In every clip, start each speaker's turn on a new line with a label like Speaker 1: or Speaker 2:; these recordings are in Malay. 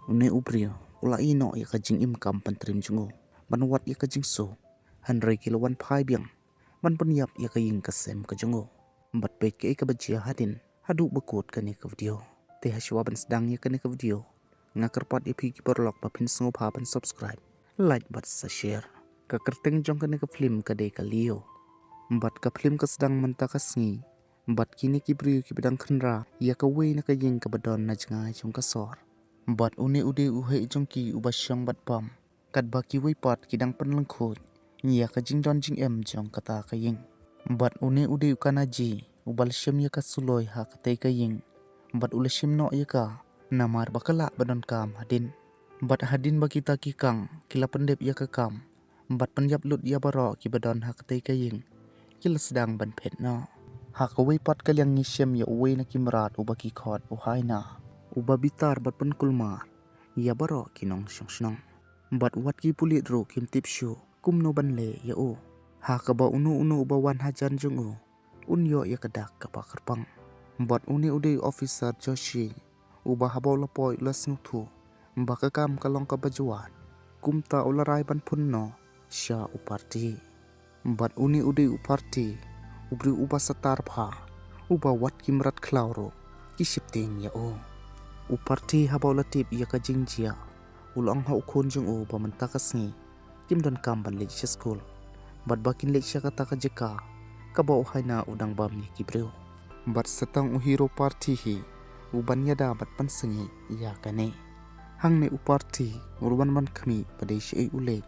Speaker 1: Une ubrio ula ino ya kajing imkam pantrim jungo banwat ya kajing so hanrei kilowan phai biang ban penyap ya kaying kasem kajungo bat pet ke kabajia hadin hadu bekut kani ke video te haswa ban sedang ya kani ke video ngakerpat ipi ki berlok papin sengo pan subscribe like bat sa share ka kerteng jong kani ke film ka de ka leo bat ka film ka sedang mentakasngi bat kini ki brio ki bedang khenra ya ka we na kaying ka badon na jnga jong ka sor bat une ude uhai jongki ubasyang bat pam kat baki wei pat kidang penlengkhut nya ka jingdon jing em jong kata kaying bat une ude ukana ji ubal syam ya ka suloi ha kate kaying bat ulashim no ya ka namar bakala badon kam hadin bat hadin baki ta ki kang kila pendep ya ka kam bat penyap lut ya baro ki badon ha kate kaying kila sedang ban phet no ha ka wei pat kalyang ni syam ya wei na kimrat ubaki khot uhai na uba bitar bat pen kulmar ya baro kinong syong bat wat ki pulit ro kim tip shu kum no ban le ya o ha ka ba unu uba wan hajan jung o un yo ya kadak ka pa kerpang bat uni ude officer joshi uba habo la poi la snu thu ba ka kam kalong ka bajuan kum ta ularai ban phun no sha uparti bat uni ude uparti ubri uba satar pha uba wat kimrat klauro ki shipting ya o uparti habaw latip iya ka jingjia ulang ha ukhon jung o pamanta kasni kimdon kam ban lek school bat bakin lek sha kata ka jeka ka ba haina udang bam ni kibreu bat satang u hero party hi uban yada bat pansengi iya kane hangne uparti urban man khmi padai shi ule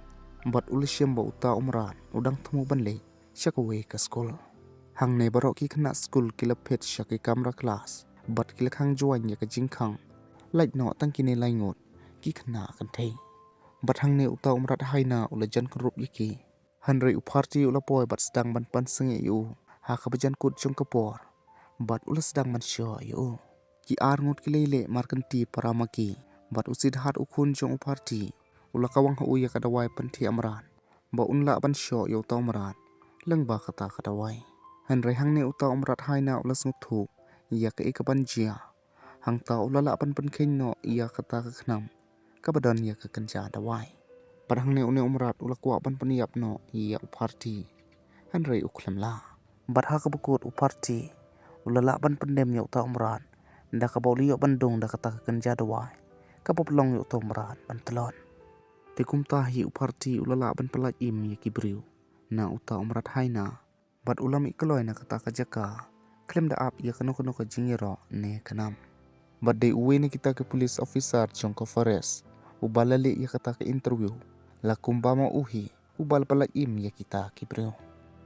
Speaker 1: bat ulishem ba uta umran udang thumu ban le shakawe ka school hangne baro ki khna school kilaphet shaki kamra class bat kilkhang join ya ka jingkhang like no tangkine laingot ki khna kan thei bathang ne uta umrat haina ulajan krup yiki hanrei uparti ula poi bat sedang ban pansenge yu ha khabajan kut chung kapor bat ula sedang man sho yu ki ar ngot ki lele markanti paramaki bat usid hat ukhun chung uparti ula kawang ha uya kadawai panthi amran ba unla ban sho yu ta umran lengba kata kadawai hanrei hangne uta umrat haina ula smuthu ya ka ikaban jia hang ta ulala pan khin no iya kata ka khnam ka badan ya ka kanja dawai parhang ne une umrat ulakwa pan yap no iya uparti hanrei ukhlam la barha ka bukut uparti ulala pan dem ya uta umran da ka bawli yo bandung da kata ka kanja dawai ka poplong yo uta umran ban telon tikum tahi uparti ulala pan pelaj im ya kibriu na uta umrat haina bat ulam ikloi na kata ka jaka klem da ap ya kano ka jingiro ne kanam Badai uwe ni kita ke police officer jongko forest ubalali ya kata ke interview la kumbama uhi ubal pala im ya kita kibreo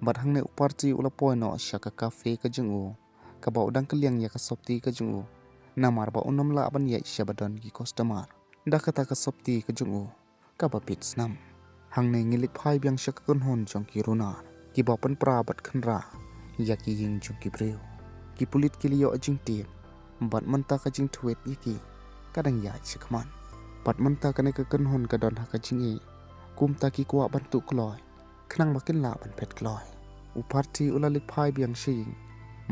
Speaker 1: badhang ne uparti ula poino syaka cafe ka jungu ka ba udang keliang ya ka sopti ka jungu namar ba unam la ban ya syabadon ki customer da kata ka sopti ka jungu ka ba pits nam hang ne ngilik phai byang syaka kunhon jongki runar ki ba pan prabat khanra ya ki ying jong kibreo ki pulit kiliyo ajing tim bat menta ka jing thuet yiki kadang ya chikman bat menta kane ka kanhon ka don ha ka jingi kum ta ki kwa bantu kloi khnang bakin la ban pet kloi uparti ulalik phai biang shing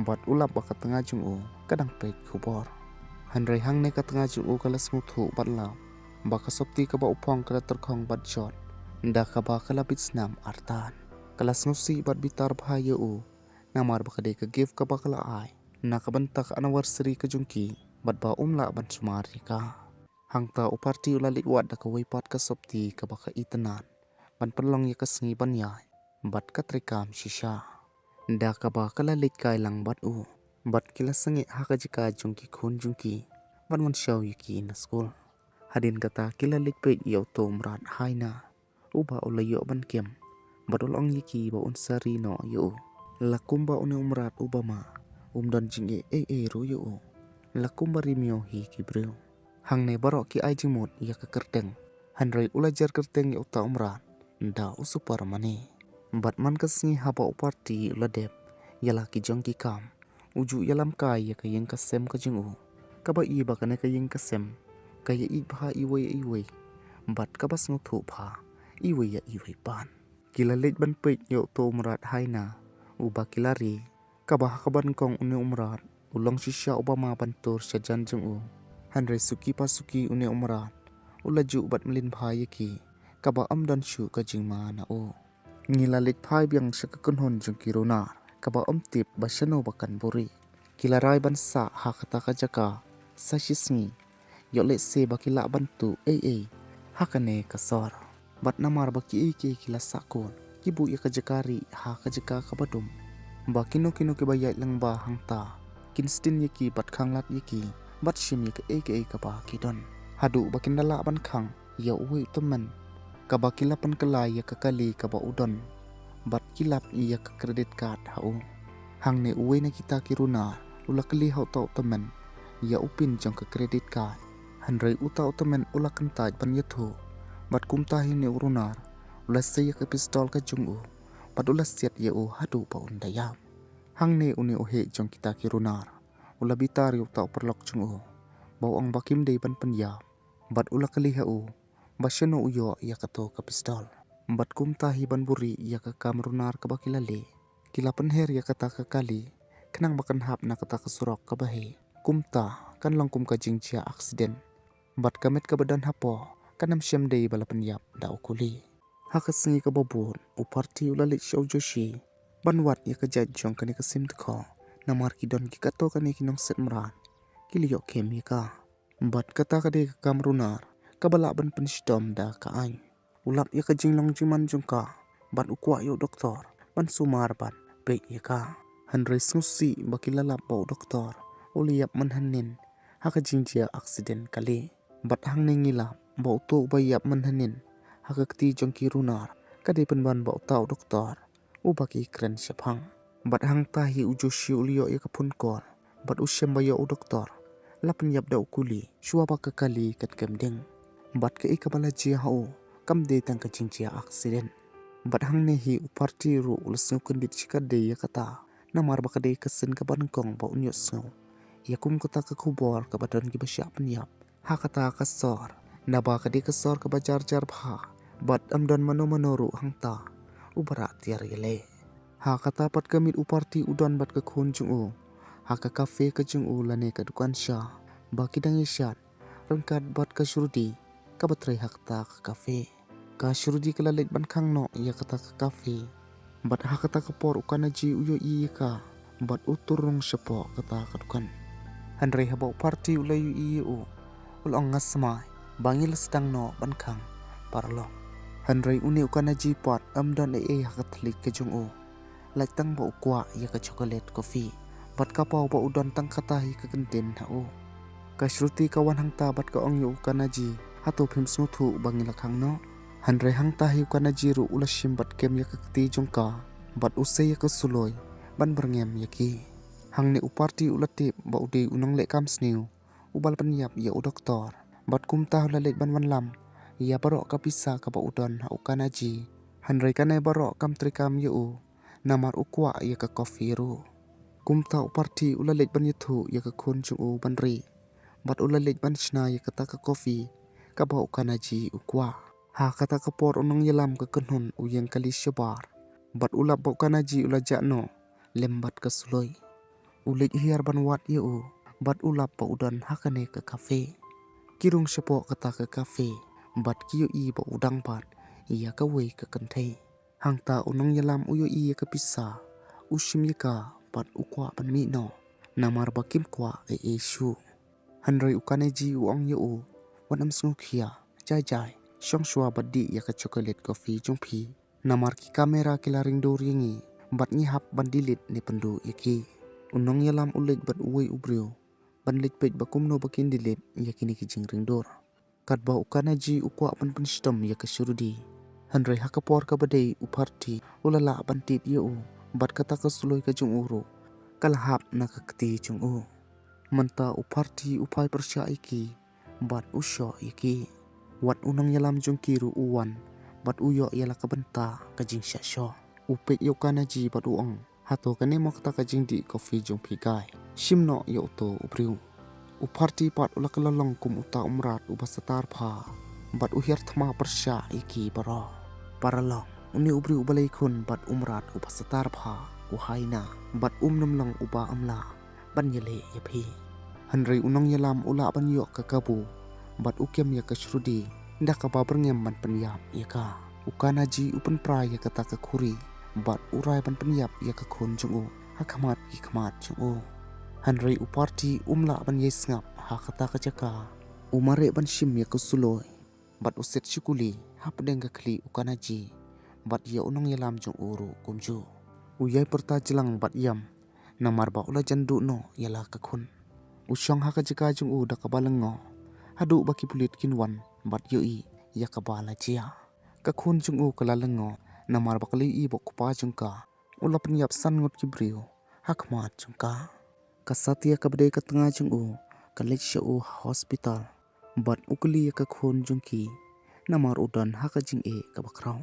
Speaker 1: bat ulap ba ka tanga jung o kadang pet khubor hanrei hang ne ka tanga jung o kala smuthu bat la ba ka sopti ka ba upong kala terkhong bat jot da ka ba kala bitsnam artan kala snusi bat bitar phai yo namar ba ka de ka give ka ba kala ai nakabantak anniversary ka jungki bat ba umla ban sumari ka hangta uparti ulalik wat da ka waipat ka sopti ka baka itanan ban perlong ya kasngi ban yai bat ka trikam shisha da ka ba kala lit kai lang bat u bat kila sangi ha ka jika jungki khun jungki ban man shaw yiki na school hadin kata kila lit pe yo to mrat haina uba ulayo ban kem bat ulong yiki ba unsari no yo lakumba une umrat ubama umdan jinge royo lakum barimyo hi kibreu hangne barok ki ai jimut ya ka kerteng hanrei ulajar kerteng ya uta umran da usupar mane batman kasni haba uparti uladep yala ki jongki kam uju yalam kai ya ka yeng kasem ka jingu kaba i ba kana ka yeng kasem kaya i bha iwe bat kabas nguthu pha iwe ya iwe pan kilalet ban pet yo to umrat haina uba kilari kabah kaban kong une umrat ulong shisha obama bantur syajan jung u hanrei suki pasuki une umrat ulaju bat melin phai ki kaba amdan shu ka jingma na o ngila lit phai biang shakakun hon jung kiruna kaba tip basano bakan buri kilarai ban sa ha kata ka jaka sashisngi yole se bakila bantu hakane kasor bat namar baki kila sakon kibu ya kajakari ha kajaka kabadum bakino kino ke bayat lang ba hangta kinstin yaki bat khanglat yaki bat shim yaki kaba kidon hadu bakin dala ban khang ya uwi teman kaba kilapan kelai ya kakali kaba udon bat kilap iya ke kredit card hau hangne uwi na kita kiruna ula keli hau tau teman ya upin jang ke kredit card handrai utau teman ula kentaj ban yathu bat kumtahi ne urunar ula saya ke pistol ke jungu bat ula siat ya hadu pa undaya hangne uni ohe jang kita kirunar ula bitar yu tau perlok jungu bau ang bakim dei ban penya bat ula keli hau baseno uyo ya kato ke pistol bat kumtahi ban buri ya ke kamrunar ke bakilale kilapan her ya kata ke kali kenang bakan hap na kata ke surok ke bahe kumta kan langkum ka jingcia aksiden bat kamet ke badan hapo kanam syam dei balapan yap da ukuli hakasngi ke babun uparti ulalit syau joshi banwat ya ke jajong kani ke sim tko namar kidon ki kato kani kinong set meran kiliyok kem ya ka bat kata ka dei ke kamrunar kabala ban penstom da ka ain ulap ya ke jinglong jiman jungka bat ukwa yo doktor ban sumar ban pe ya ka handrai susi bakilalap bau doktor uliyap manhanin haka jingjia aksiden kali bat hang ningila bau to bayap manhanin haka kti jongki runar kade penban bau tau doktor ubaki kren syapang bat hang tahi ujoshi uliyo ya kapun kol bat usyam bayo doktor lapan yap da ukuli syuaba kali kat kemdeng bat ke ikabala jia hau kam de tang ka jingjia aksiden bat hang nehi uparti ru ulasngu kendit chikade ya kata namar bakade kesen ka banengkong ba unyo sngu yakum kota ka kubor ka badan ki basya penyap ha kata kasor naba kade kasor ka bajar jar pha bat amdan mano hangta ubara tiar yele ha kata pat kamit uparti udan bat ka khun jungu ha ka kafe ka jungu lane ka dukan sha baki dang isyat rengkat bat ka syurdi ka batrai hakta ka kafe ka syurdi ka lalit ban khang no ya kata ka kafe bat ha kata ka por ukanaji uyo i ka bat uturung sepo kata ka dukan handrai habau parti ulayu i ulong ngasmai bangil sedang no ban khang parlo handrai uni ukanaji pot amdan hakatlik ke jungu laitang ba ukwa ya ka chocolate coffee bat ka pau ba udon tang katahi ka kenten hau ka shruti kawan hangta bat ka ong yu ukanaji hato phim smuthu bangila khang no handrai hangta hi ukanaji ru ulashim bat kem ya ka kti jungka bat usai ya ka suloi ban berngem yaki hangne uparti ulatip ba ude unang le kam sniu ubal penyap ya udoktor bat kumta lalet ban lam ya barok ka pisa ka ba udon ha ukanaji handrai kanai barok kam trikam yu namar ukwa ya ka coffee ru kumta uparti ulalet ban yathu ya ka khun chu banri bat ulalet ban shna ya ka ta ka coffee ka ba ukanaji ukwa ha kata ka por unang yalam ka kanhun uyang kali syabar bat ulap ba ukanaji ulajakno lembat ka suloi ulik hiar ban wat yu bat ulap pa udan hakane ke kafe kirung sepo kata ke kafe bat kiyo i ba udang pat iya ka wei ke kentai hangta unang yalam uyo i ke pisa usim yaka bat ukwa ban mi no namar bakim kwa shu handrai ukaneji uang yu wanam sngukhia jai syong shwa badi ya ke chocolate coffee jungphi namar ki kamera kilaring do ringi bat ngihap bandilit ni pendu yaki unong yalam ulik bat uwe ubriu banlit pej bakum no bakin dilit yakini ki jingring dor kat ba ukanaji ukwa pan penstom ya ke syurudi handrai hakapor ka badai uparti ulala bantit yu bat kata ka suloi ka jung uru kalhap na ka kti jung menta uparti upai persya iki bat usyo iki wat unong yalam jung kiru uwan bat uyo yala ka benta ka jing syasyo upek yokanaji bat uang hato kane mokta ka jing di coffee jung pigai shimno yo to ubriu uparti pat ulak lalong kum uta umrat ubasatar pha bat uhiar thma persya iki baro paralong uni ubriu balai khun bat umrat ubasatar pha uhaina bat namlang uba amla ban yele yapi handrai unong yalam ula ban yok ka kabu bat ukem ya kashrudi nda ka babrngem ban penyap ya ka ukana ji upen prai ya kata ka khuri bat urai ban penyap ya ka khon jungu hakamat hikmat jungu hanrei uparti umla ban yesngap ha kata ka jaka umare ban shim ya kusuloi bat uset shukuli hapdeng ka kli ukana ji bat ya unong yalam jung uru kumju uyai perta jelang bat yam namar ba ula jandu no yala ka khun usyong ha ka jaka jung u da ka balengo hadu baki pulit kinwan bat yoi ya ka bala jia ka khun jung u kala lengo namar ba kali i bok pa jung ka ula penyap san ngot kibriu hakmat jung ka kasatia ka bade ka tanga jung u kalech u hospital bat ukli ya ka khun jung ki namar udan ha ka jing e ka bakrau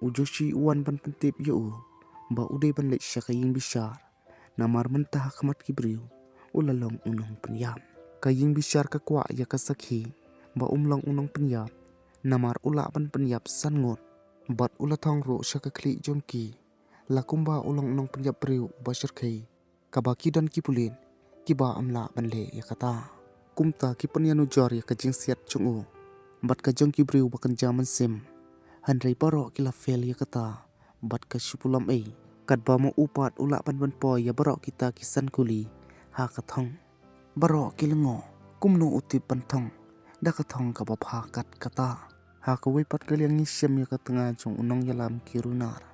Speaker 1: ujoshi uwan ban pentip yu ba ude ban lech ka ying bishar namar mentah hakmat kibriu ulalong unong penyap kaying bishar ka kwa ya ka sakhi ba umlong unong penyap namar ula ban penyap sangot bat ula thong ro sha ka kli jongki lakumba ulong unong penyap briu ba sirkhei ka ba ki dan ki pulin ki ba amla ban le ya kata kumta ki panyanu jar ya ka jing siat chungu bat ka jongki briu ba kan jaman sim hanrei baro kila fel ya kata bat ka shupulam ei kat ba mo upat ula ban ban po ya baro kita kisan kuli ha ka thong baro kilengo kumno utip ban thong da ka thong ka ba pha kat kata ha ka wei pat kaliang ni syam ya ka tanga chung unong yalam kirunar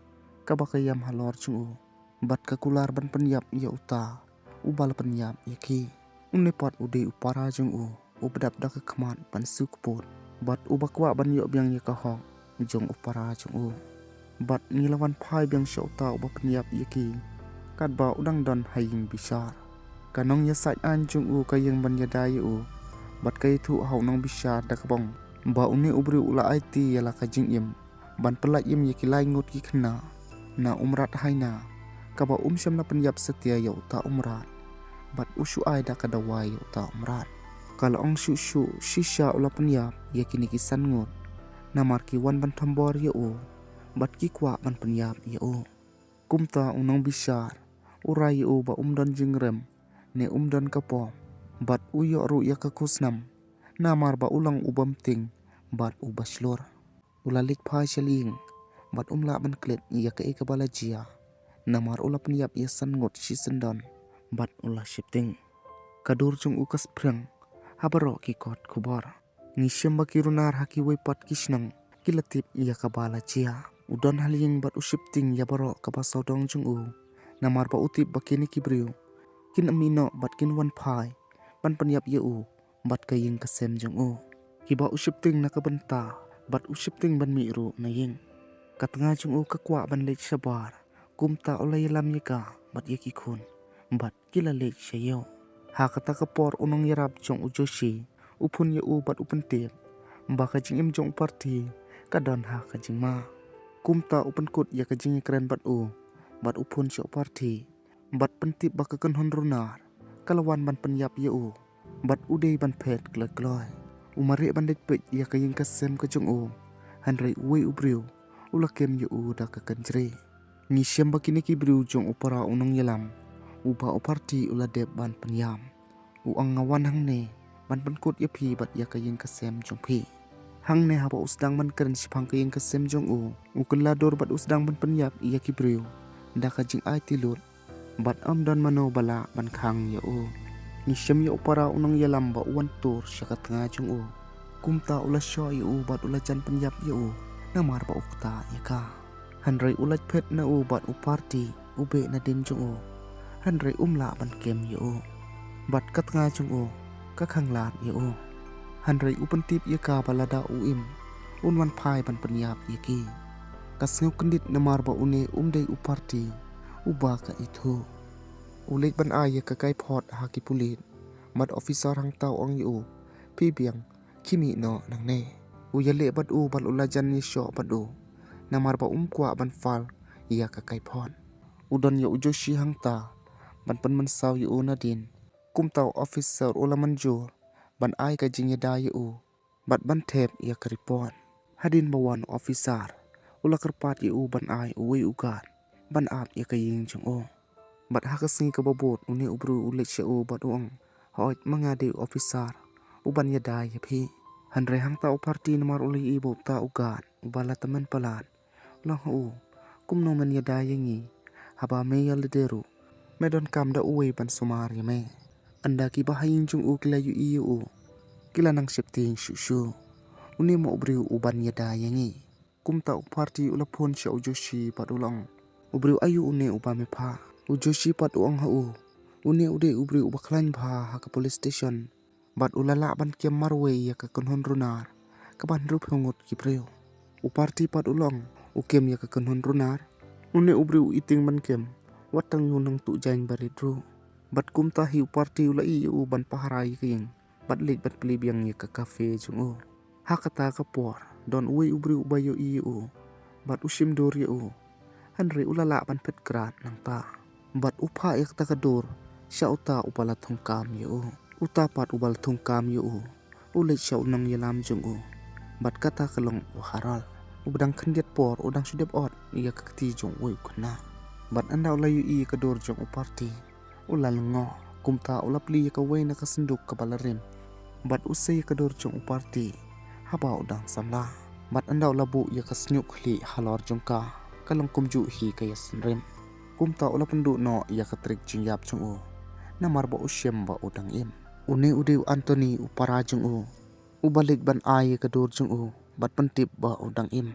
Speaker 1: ka ba ka yam halor chung bat ka kular ban penyap ya uta ubal penyap ya ki unne pat ude upara chung ubdap da ka khmat ban sukput bat ubakwa ban yo byang ya ka hok jong upara chung bat ngilawan phai byang shauta uba penyap ya ki kat ba udang don haying bisar kanong ya sai an chung kayeng ban ya dai bat kai thu hau nong bisar da ka bong ba une ubri ula it yala ka jing yem ban pelak yem ya ki lai ngot ki khna na umrat haina ka ba syam na penyap setia ya uta umrat bat ushu ai da ka dawai ya uta umrat kala ong shu shisha ula penyap ya kini kisan ngot namar ki wan ban thambor ya bat ki kwa ban penyap ya kumta unong bisar urai ba umdan jingrem ne umdan kapo bat uyo ru ya ka kusnam namar ba ulang ubam ting bat ubaslor ulalik phai shaling bat umla ban klet ya ka ekabala jia namar ula penyap ya san ngot shi sendan bat ula shifting kadur chung ukas prang habaro ki kot kubar ngisem bakirunar haki wei pat kisnang kilatip ya ka bala jia udan haling bat ushifting ya baro ka basodong chung namar ba utip bakini kibriu kin amino bat kin wan phai ban penyap ya bat kaying kasem jung kiba ushifting na kabanta bat ushifting ban mi ru na ying katanga chung ka kwa ban lech sabar kumta ulay lam yaka bat yaki khun bat kila lech sayo ha kata kapor unong yarap jong ujoshi upun ya bat upen tip ba ka jing im jong parti kadon ha ka jing ma kumta upen kut ya ka jing kren bat bat upun syo parti bat pentip ba ka kan honrunar kalawan ban penyap ya bat ude ban phet klekloy umare ban det pet ya ka ying kasem ka jong hanrei uwe ubriu ulakem ya da ka kanjre ngisem bakini kibriu jong upara unong yalam uba uparti ula deb ban penyam ang ngawan hang ne ban penkut ya phi bat ya ka ying kasem jong phi hang ne haba usdang ban keren sipang ka ying kasem jong ukelador bat usdang ban penyap ya kibriu da ka jing ai tilut bat amdan mano bala ban khang ya ngisem ya upara unong yalam ba uwan tur syakat nga jong kumta ula syo ya bat ula jan penyap ya namar ba ukta ya ka hanrei ulat phet na bat uparti ube na din jong hanrei umla ban kem ya bat kat nga jong ka khanglat ya hanrei upen tip ya ka balada im unwan phai ban penyap ya ki kasngu kendit namar ba une umdei uparti uba ka itu ulik ban ay ka kai phot haki pulit mat officer hang tau ong yu pi biang kimi no nang ne uyale bat bat ulajan ni syo bat namar ba kwa ban fal ya ka kai phot udon ya ujoshi hang ta ban pen mensaw yu nadin kum tau officer ulaman jur ban ay ka jing ya da yu bat ban thep ya ka report hadin bawan officer ula kerpat yu ban ay uwi ugat ban ap ya ka ying chung bat hakasngi ka babot uni ubru ulik sya bat uang hoit mangade officer uban ya da ya phi Handre hang ta uparti namar uli ibo ta ugan ubala taman palan lang hu kumno man yada yangi haba me yalderu medon kam da uwe ban sumar yame anda ki bahayin jung u kila yu iyu u kila nang septing shushu uni mo ubriu uban yada yangi kumta uparti ulapon sya ujoshi padulang ubriu ayu une ubame pha ujoshi pat uang hu une ude ubriu ubaklan pha ha ka police station bat ulala ban kem marwe ya ka kunhon runar ka ban rup hungut ki preo uparti pat ulong ukem ya ka kunhon runar une ubriu iting ban kem watang yunang tu jain baritru bat kumta hi uparti ulai u ban paharai king bat lit bat plibiang ya ka cafe jungo hakata ka por don uwi ubriu bayo iu bat usim dor ya u hanre ulala ban pet krat nang ta bat upha ek ta ka dor sya uta upala thongkam ya u utapat ubal thungkam yu ulit sya unang yalam jung bat kata kalong haral ubdang khandiat por udang sudep ot iya kakti jung ui kuna bat anda ulayu i kador jung uparti ulal ngo kumta ulapli ka wei na kasenduk ka balarim bat usay kador jung uparti haba udang samla bat anda ulabu ya kasnyuk li halor jung ka kalong kumju hi kaya senrim kumta ulapendu no ya katrik jing yap jung namar ba usyem ba udang im une ude Anthony uparajung ubalik ban ai kador jung bat pentip ba udang im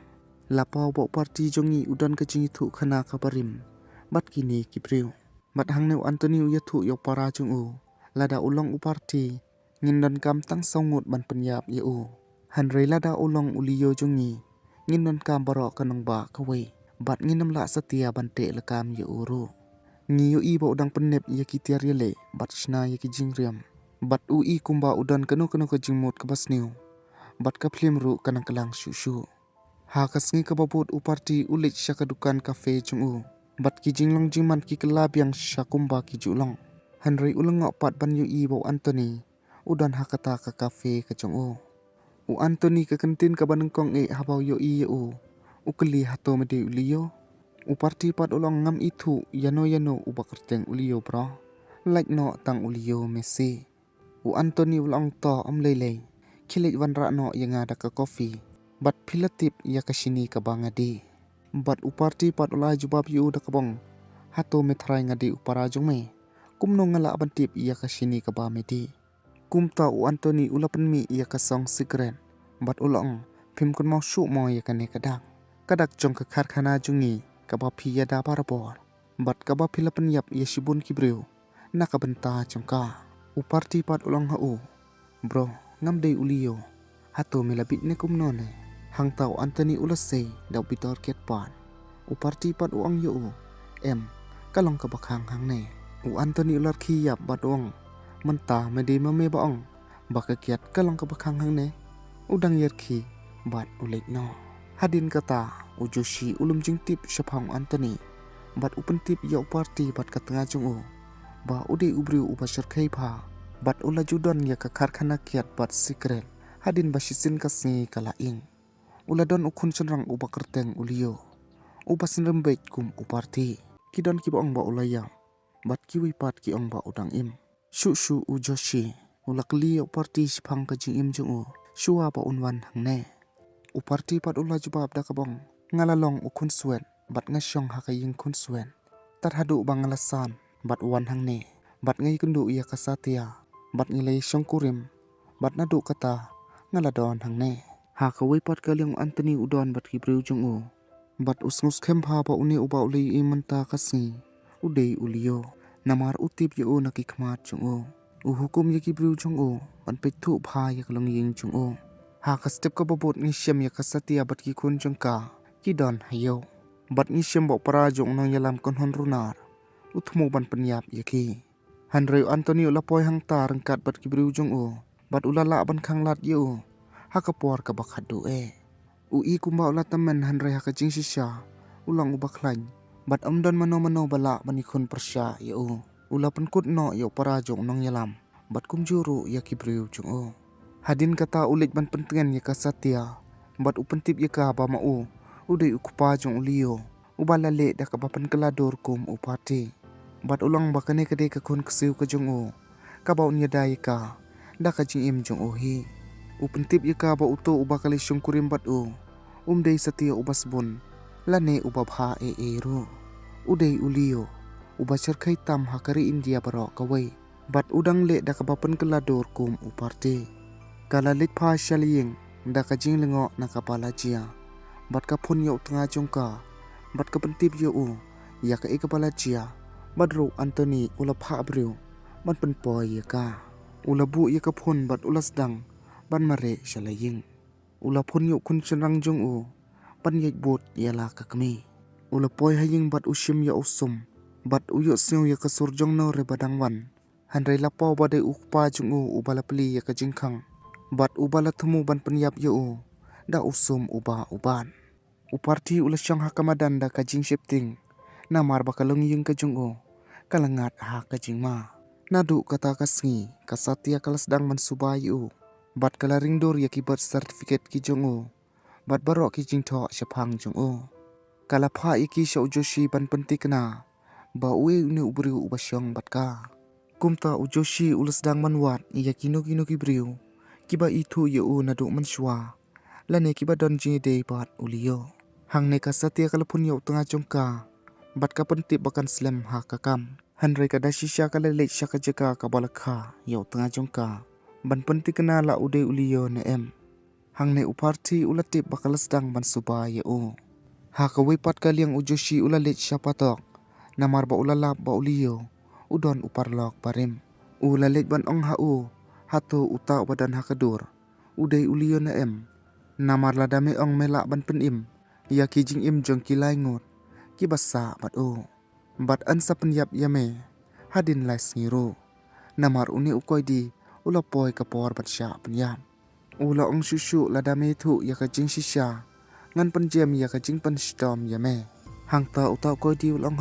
Speaker 1: lapau ba parti jongi udan ka jingi thu khana kabarim bat kini kipreu bat hangneu Anthony ya thu yo parajung lada ulong uparti ngindan kam tang songut ban penyap ye hanre lada ulong uliyo jongi ngindan kam baro kanang ba kawe bat nginam la satia ban te lekam ye uru ngiyo i ba udang penep ya kitiar yele bat shna ya ki jingriam bat ui kumba udan kanu ka jingmot ka basniu bat ka phlim ru kanang kalang shushu ha kasngi ka babut uparti ulit syaka dukan cafe jungu bat ki jinglong jingman ki kelabiang syakumba ki julong hanrei ulang pat ban yu i bo Anthony udan hakata ka cafe ka jungu u Anthony ka kantin ka banengkong habau yo i ukeli hato mede uliyo uparti pat ulang ngam itu yano ubakerteng uliyo bro like no tang uliyo mesi u Anthony ulang to lele khilit wanra no yanga da ka coffee bat philatip ya kasini ka bangadi bat uparti pat ulai jubab yu da kabong hato methrai ngadi upara jongme kumno ngala bantip ya kasini ka ba medi kumta u Anthony ulapan mi ya ka song secret bat ulang phim kun mau shu mo ya kane kadak jong ka kharkhana jungi ka ba phi ya da barabor bat ka ba philapan yap ya shibun kibreu nakabenta jongka uparti pat ulang bro ngamdei uliyo hato milabit ne kumno ne hangtau Anthony ulasay daw bitor ket pan uparti pat uang yo kalong ka bakhang hang ne u Anthony ular khiyap bat uang menta mede mame baong baka kiat kalong ka bakhang hang ne udang yer khi bat ulik no hadin kata ujoshi ulum jingtip syapang Anthony bat upentip ya uparti bat katengah jung ba ude ubriu ubashar kaipa bat ula judan ya ka kharkhana kiat bat secret hadin basisin kasni kalaing ula don ukun senrang ubakerteng uliyo ubasin rembek kum uparti kidon kibong ba ulaya bat kiwi pat ki ong ba udang im shu ujoshi ula kli uparti sipang ka jing im jung shuwa ba unwan hangne uparti pat ula jubab da kabong ngalalong ukun suet bat ngasyong hakaying kun suet tarhadu bangalasan bat wan hangne bat ngai kundu ya kasatia bat ngilai syongkurim bat nadu kata ngaladon hangne ha kawai pat kalyang Anthony udon bat kibreu jung bat usngus kempa ba une uba ulei imenta kasni udei uliyo namar utip yo nakikmat jung hukum ya kibreu jung ban pethu pha ya kalong ying jung ha ka step ka babot ni syam ya kasatia bat ki kun jongka kidon hayo bat ni syam ba para jong nang yalam konhon runar uthmo ban penyap yaki hanreu Anthony ulapoi hang ta rengkat bat kibreu jung bat ulala ban khanglat yo hakapor ka bakhadu ui kumba ula tamen hanrei haka jing sisya ulang ubakhlain bat amdan mano bala banikon persya yo ula penkut no yo para jong nang yalam bat kumjuru ya kibreu jung hadin kata ulik ban pentengan ya kasatia bat upentip ya ka ba mau udai ukupa jong uliyo ubalale da ka bapan kelador kum upati bat ulang bakane kade ka kun kesiu ka jong kabaun ya dai ka da ka jing im jong hi Upentip yaka ba uto uba kalisyong kurimbat umday satia ubasbon lane ubabha ero uday uliyo uba cerkai tam hakari India barok kawai bat udang le da kabapan kelador kum uparte kala lit pha shaliyeng da kajing lengo na kapala jia bat kapun yo tengah jongka bat kapentip yo yaka ikapala jia badro Anthony ula pha abriu man penpoy yaka ula bu yaka phun bat ulas dang ban mare shalayeng ula phun yo kun chenrang jong ban yek bot yala kakmi ula poy hayeng bat ushim ya usum bat uyo seo ya kasur jong no re badangwan hanrai lapau badai ukpa jong ubala pli ya kajingkhang bat ubala themu ban penyap yo da usum uba uban uparti ula syang hakamadan da kajing shifting namar bakalong yung kajong kalangat ha kajing ma nadu kata kasngi kasatia kalasdang mansubayu bat kalaring dor ya ki birth certificate ki jong bat barok ki jingtho syapang jong kalapha iki sya ujoshi ban pentikna ba uwe ne ubriu ubasyong batka kumta ujoshi ulasdang manwat ya kino ki briu kiba itu yo nadu manshwa lane kiba don ji de bat uliyo hangne kasatia kalapun yo tengah jongka bat ka pentip bakan slam ha kakam hanrai kada shisha kalale syaka jeka kabalakha yo tengah jongka ban pentikna la ude uliyo ne hangne uparti ulatip bakalasdang ban suba yo ha kawai pat kaliang ujoshi ulalit syapatok namar ba ulalap ba uliyo udon uparlok parim ulalit ban ong hatu uta badan hakadur udai uliyo na namar ladame ong melak ban penim ya kijing jong kilai ngot kibasa bat ansa penyap yame hadin lais ngiro namar uni ukoy di ulapoy kapor bat sya penyap ula ong shushu ladame thu ya kajing shisha ngan penjem ya kajing penstom yame hangta uta koy di ulang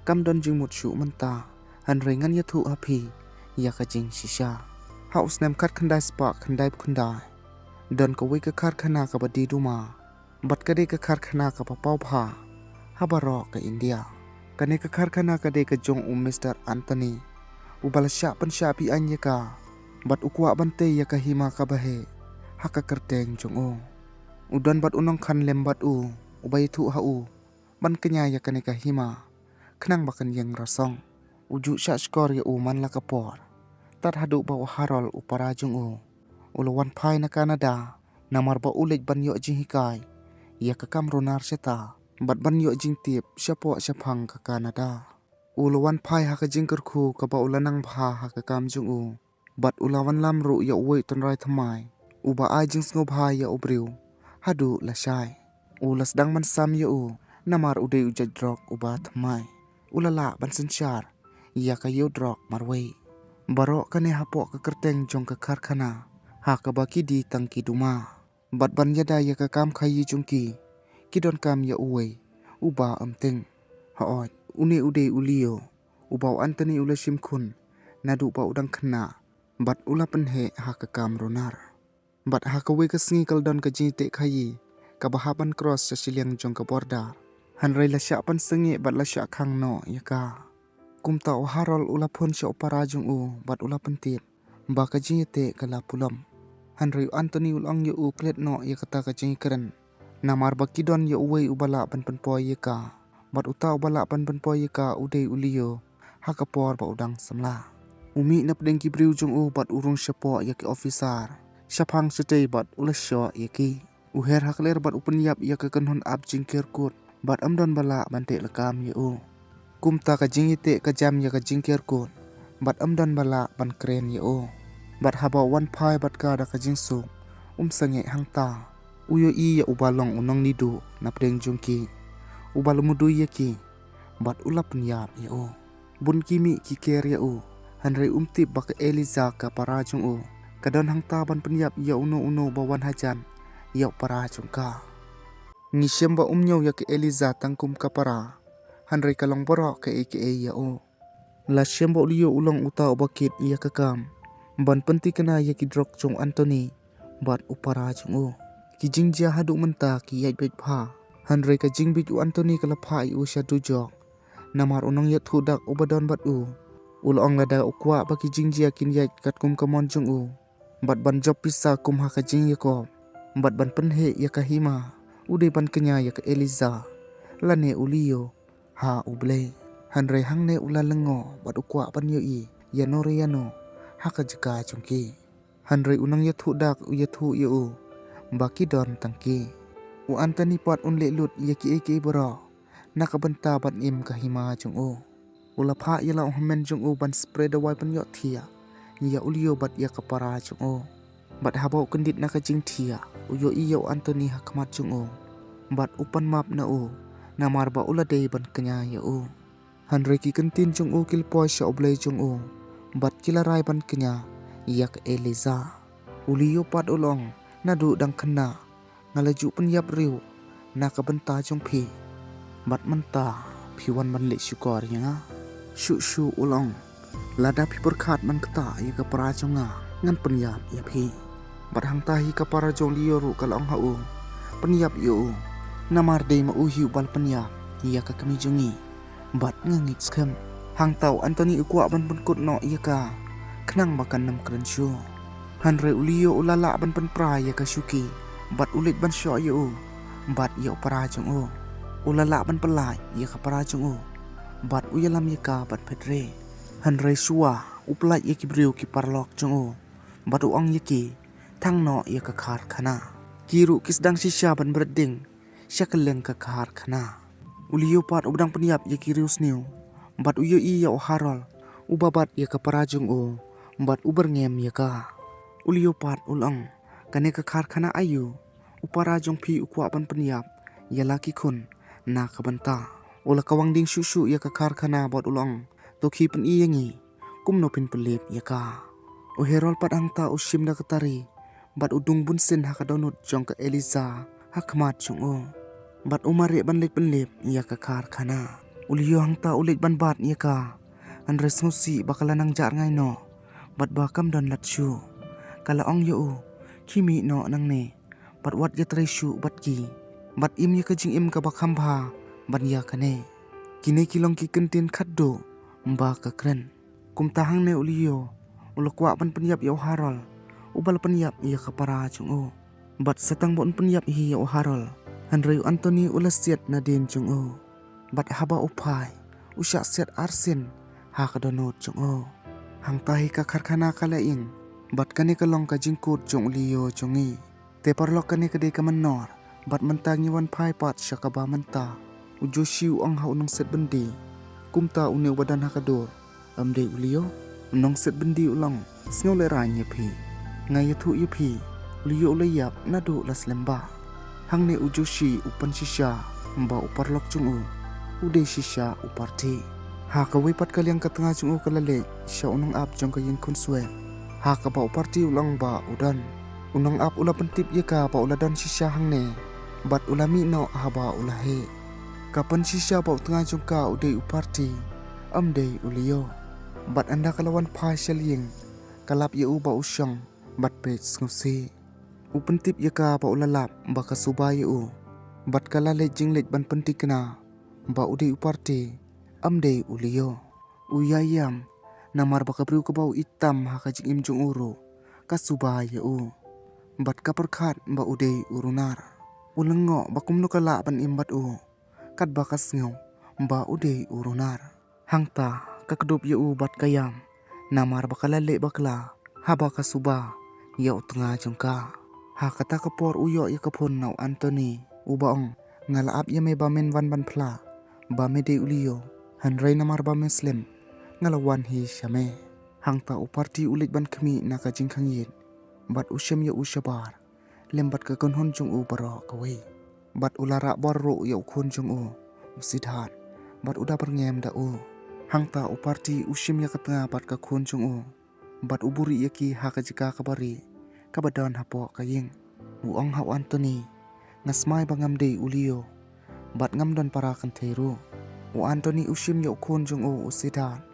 Speaker 1: kam don jing mut shu menta hanrai ngan ya thu api ya kajing shisha haus nem kat khandai spark khandai khundai don kawai ka karkhana ka badi duma bat kade ka karkhana ka papau pha habaro ka India kane ka karkhana ka de ka jong Mr. Anthony ubala sya pan sya pi anya ka bat ukwa bante ya ka hima ka bahe haka kerteng jong udon bat unong khan lembat ubay thu ban kenya ya kane ka hima khnang bakan yang rasong uju sya skor ya man la kapor tat hadu ba harol upara jong ulawan phai na Canada namar ba ulit ban yo jing hikai ya ka kam ronar seta bat ban yo jing tip syapo syapang ka Canada ulawan phai ha ka jing kerkhu ka ba ulanang bha ha ka kam jong bat ulawan lamru ya uwe tonrai thamai uba ai jing sngo bha ya ubriu hadu la shai ulas dang man sam yo namar ude ujadrok uba thamai ulala ban senchar ya ka yo drok marwei barok kane hapo ka kerteng jong ka karkhana ha ka baki di tangki duma bat ban yada ya ka kam khayi jongki kidon kam ya uwe uba amteng haot uni ude uliyo uba Anthony ulashim khun nadu ba udang khna bat ula penhe ha ka kam ronar bat ha ka we ka sngi kaldon ka jite khayi ka bahaban cross sa siliang jong ka borda hanrai la sya pan sengi bat la sya khang no yaka kumta harol ula phon sya upara jong bat ula pentip ba ka jite kala pulam hanrai Anthony ulong yo klet no ya kata ka jing keren namar bakidon yo uwe ubala pan penpoy yaka bat uta ubala pan penpoy yaka ude uliyo ha ka por ba udang samla umi na pedeng ki briu jong bat urung syapo ya ki officer syapang sete bat ulasyo ya ki uher hakler bat upenyap ya ka kanhon ab jingker kut bat amdon bala bante lekam yo kumta ka jingite ka jam ya ka jingker kut bat amdon bala ban kren yo bat haba wan phai bat ka da ka jingsu sange hangta uyo i ya ubalong unong nidu na pedeng jongki ubalumudu ya ki bat ulap penyap yo bun kimi ki ker yo hanrai umtip baka Eliza ka parajong kadon hang taban penyap ya uno bawan hajan ya parajong ka ngisyem ba umnyaw ya ke Eliza tangkum ka para hanrai kalong borok ka aka ya la syem ba uliyo ulong uta bakit ya kakam ban penti kana ya ki drok jong Anthony bat uparajong kijing ja hadu menta ki yai bet pha hanrai ka jingbit Anthony kala phai sya dujok namar unong ya thudak ubadon bat ulong lada ukwa baki jingjia kin yai kat kum kamon jong bat ban job pisa kum ha ka jing Yakob bat ban penhe ya ka hima ude ban kenya ya ka Eliza lane ulio ha uble hanre hangne ula lengo bat ukwa ban yo I ya no riano ha ka jika chungki hanre unang ya thu dak u ya thu yo baki don tangki u antani pat unle lut ya ki eke bro nakabanta ban im ka hima chung o ula pha ya la homen chung o ban spread away ban yo thia ya ulio bat ya kapara chung o bat habau kendit na ka jing thia uyo iyo Anthony hakmat chung o bat upan map na o namar ba ula day ban kanya ya o hanre ki kentin chung o kilpoy sya oblay chung o bat kilaray ban kanya yak Eliza ulio pat ulong nadu dang kena ngalaju penyap riu nakabenta chung phi bat manta phiwan man le syukor nga shu ulong lada phi perkhat man kata ya ka pra chung nga ngan penyap ya phi bat hang tahi ka para jong liyo ru kalong ha u penyap yo namar dei ma u hiu bal penyap ya ka kami jungi bat ngangik skem hang tau Anthony ukwa ban pun kut no ya ka khnang makan nam kren shu hanre ulio ulala ban pen pra ya ka syuki bat ulit ban syo yo bat yo para jong o ulala ban pelai ya ka para jong o bat uyalam ya ka bat pedre hanre suwa uplai ya ki briu ki parlok jong o bat uang ya ki thang no ya ka khar khana kiru kisdang sisya ban berding syakeleng ka khar khana ulio pat ubdang penyap ya ki rius new bat uyo I ya harol ubabat ya ka parajung o bat uberngem ya ka ulio pat ulang kane ka khar khana ayu uparajung phi ukwa ban penyap ya laki khun na ka banta ula kawang ding shushu ya ka khar khana bat ulang to khi pen I yangi kumno pin pelip ya ka o herol pat angta usim da katari bat udung bunsin ha ka donut jong ka Eliza hakmat chung o bat umare ban lek penlip ya ka khar khana ulio hangta ulit ban bat ya ka an resnusi bakalanang jar ngai no bat bakam don latshu kala ong yo kimi no nang ne bat wat ya treshu bat ki bat im ya ka jing im ka bakham bha ban ya kane kine kilong ki kentin khaddo mba ka kren kum tahang ne ulio ulakwa ban penyap ya harol ubal penyap ya ka para chung o bat satang bon penyap hi ya harol hanre Anthony ulasiat na din chung o bat haba upai usya set arsin ha ka donot chung o hang tahi ka kharkhana kalaing bat kane kalong ka jingkut chung ulio chungi te parlok kane kade ka manor bat mentangi wan pai pat syakaba menta ujo shiu ang ha unong set bendi kumta uneu badan ha kador amde ulio unong set bendi ulang snole ranya phi ngai thu yu phi ulio ulayap nadu las lemba hang ne ujo shi upan shisha mba uparlok chung u ude shisha uparti ha ka wipat kalyang ka tanga chung u kalale sya unong ap jong ka yin kun swe ha ka ba uparti ulang ba udan unong ap ula pentip ye ka ba uladan shisha hang ne bat ulami no haba ulahe kapan shisha ba tanga chung ka ude uparti amde ulio bat anda kalawan phai selying kalap ye u ba usyang bat pet ngusi upentip ye ka ba ulalap ba ka subay u bat kalale jinglet ban pentikna ba ude uparti amde ulio uyayam namar ba kabriu ka bau itam ha ka jing im jung uro ka subay u bat ka perkhat ba ude urunar ulengo ba kumno kala ban imbat u kat ba ka sngew ba ude urunar hangta ka kedup ye u bat kayam namar ba kalale bakla haba ka suba ya utnga jungka ha kata kapor uyo ya kapon nau Anthony ubaong ngalaap ya me bamen van ban phla ba me de ulio hanrai namar ba muslim ngalawan hi syame hangta uparti ulik ban khmi na ka jingkhang yin bat usyam ya usyabar lembat ka konhon jung u baro kawe bat ulara bor ro ya ukhon jung u usidhan bat uda perngem da u hangta uparti usyam ya katnga bat ka khon jung u bat uburi ya ki ha ka jika kabari kabadon hapo kaying uong ha Anthony ngasmai bangam de ulio bat ngamdon para kan theru u Anthony usyam ya ukhon jung u usidhan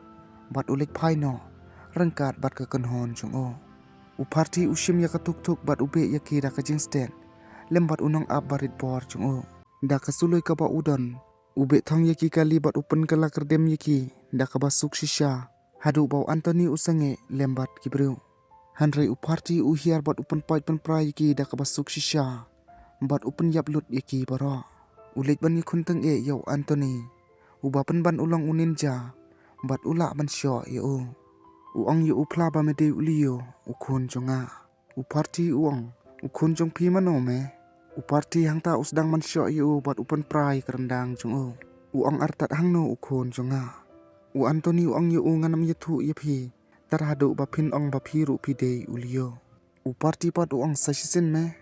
Speaker 1: bat ulik phaino rangkat bat ka konhon jung u uparti usyam ya katuk-tuk bat ube ya ki da ka jing stand lembat unong ap barit bor jung u da ka suloi ka ba udon ube thong ya ki kali bat upen kala kerdem ya ki da ka basuk shisha hadu bau Anthony usange lembat kibreu Handrai uparti uhiar bat upan pait pan prai ki da kabasuk shisha bat upan yap lut yaki bara ulit ban kunteng yau Anthony ubapan ban ulang uninja bat ula ban syo yo uang yo upla ba mede ulio ukun jonga uparti uang ukun jong pi manome uparti hangta usdang man syo yo bat upan prai kerendang jong uang artat hangno ukun jonga u Anthony uang yo nganam yetu yepi tarhadu bapin ong bapiru pide ulio uparti pat uang sasisin me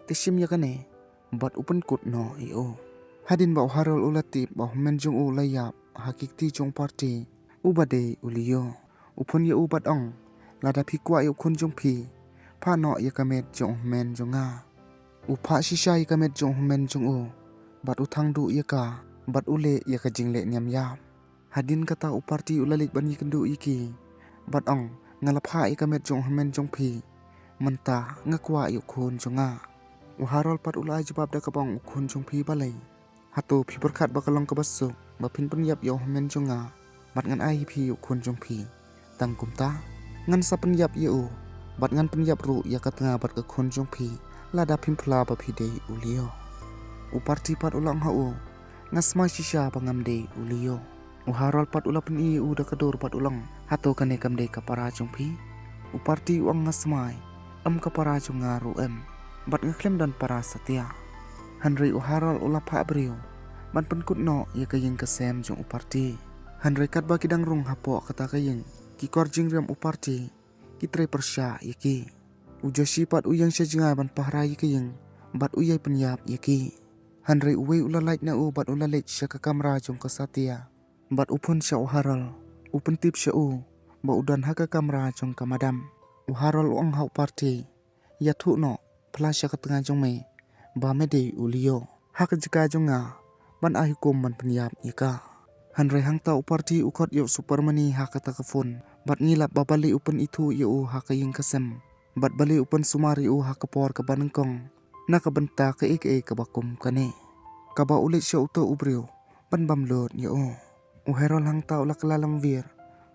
Speaker 1: tishim yakane bat upan kut no io hadin ba harol ulati ba menjong ulayap hakikti jong parti ubade ulio upun ye ubat ong lada pikwa yo kun jong pi pa no yakamet jong men jonga upa shisha yakamet jong men jong bat utang du yaka bat ule yaka jingle nyam yap hadin kata uparti ulalik ban yikendu yiki bat ong ngalapha ikamet jong men jong pi menta ngakwa yu kun jonga uharol pat ulai jabab da kabang ukun jong pi balai hatu pi berkat bakalong kabasuk bapin penyap yo men jonga bat ngan ai pi ukun jong pi tang kumta ngan sa penyap yo bat ngan penyap ru ya katanga bat ka kun jong pi lada pimpla ba pi dei ulio uparti pat ulang hau ngasma shisha bangam dei ulio uharol pat ulapan i uda kadur pat ulang hato kane kamde kapara jongpi uparti uang ngasmai kapara jongaru bat ngeklem dan para setia handrai uharol ulapa brio ban penkut no ya kayeng kesem jong uparti handrai kat bagi dang rung hapo kata kayeng ki korjing riam uparti kitre persya yaki ujoshi pat uyang sejingai ban pahra yaki bat uyai penyap yaki handrai uwe ulalait na bat ulalit syaka kamera jong kesatia bat upun sya uharol upen tip sya ba udan haka kamera jong kamadam uharol uang hau parti ya thu no plasya katengah jong me ba mede ulio hak jika jonga ban ahikum ban penyap yaka handrai hangta uparti ukot yo supermani hakata kafun bat ngilap babali upen itu yo hakayeng kasem bat bali upen sumari hakapor kabanengkong nakabenta ke kabakum kane kaba ulit sya uto ubrio ban bamlot yo uherol hangta ula kelalang vir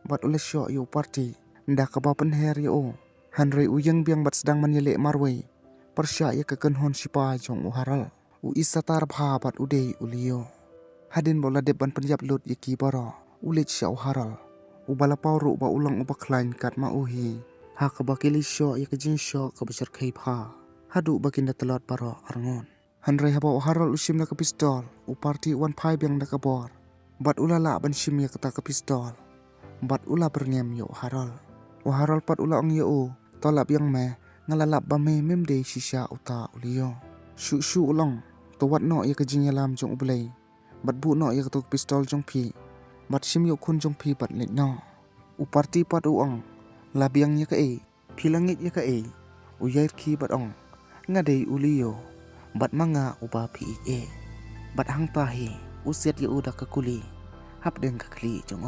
Speaker 1: bat ula syo yo parti nda kaba penher yo handrai uyang biang bat sedang manyele marway persya ya kekenhon sipa jong uharal u isatar bha bat ude ulio hadin bola de ban penyap lut yaki bara ulit sya uharal ubala pawru ba ulang ubaklain kat ma uhi ha kabakili syo ya kejing syo kabesar kai bha hadu baginda telot bara arngon handrai haba uharal usim na ke pistol uparti wan pai biang na kabor bat ulala ban sim ya kata ke pistol bat ula berngem yo harol uharol pat ula ong yo tolap yang me ngalalap ba me memde shisha uta ulio shu ulang towat no ya kejing yalam jong ublay bat bu no ya ketuk pistol jong pi bat sim yo kun jong pi bat lit no uparti pat uang labiang ya ke pilangit ya ke uyair ki bat ong ngadei ulio bat manga uba pi bat hang tahi usiat ya udah kekuli hap deng kekli jong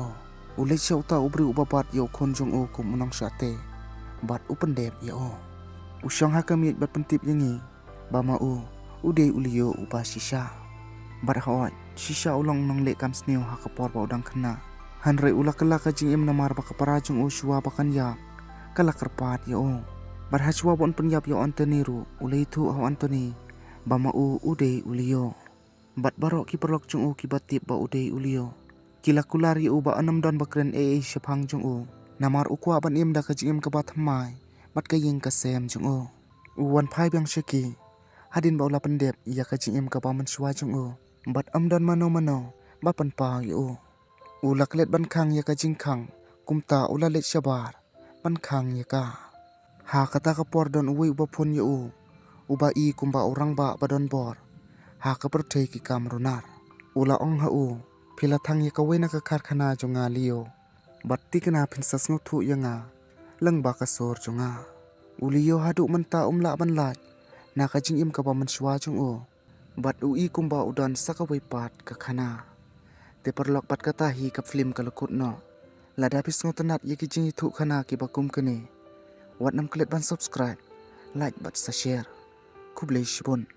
Speaker 1: ulai sya uta ubri ubabat ya kun jong kum unang syate bat upendep ya usyang hakamit bat pentip yangi bama ude ulio uba shisha bat hawat shisha ulang nang le kam sneo hakapor ba udang kena handrai ula kala kajing im namar ba kapara jong syua bakan ya kala kerpat ya bat hachwa bon penyap ya Anthony ru ulai tu haw Anthony bama ude ulio bat barok ki perlok jong ki batip ba ude ulio kila kulari ba anam don bakren syapang jong namar ukwa ban im da kajing im kabat mai bat kayeng kasem jong wan pai biang syaki hadin ba ula pendep ya kajing im kapaman syua jong bat amdan mano ba pan pa yo ula klet ban khang ya kajing khang kumta ula let syabar ban khang ya ka ha kata kapor don uwi uba pun yo uba i kumba orang ba badon bor ha kapertei ki kamrunar ula ong pilatang ya kawena ka karkhana jonga lio bat tikna pinsas ngutu yanga leng ba kasor jonga ulio hadu menta umla ban lat na kajing im kaba mensyua jong bat ui kumba udan sakawai pat ka khana te perlok pat kata hi ka film kalukut no lada pis ngotenat ya kijing itu khana ki bakum kene wat nam klet ban subscribe like bat sa share kublai shibun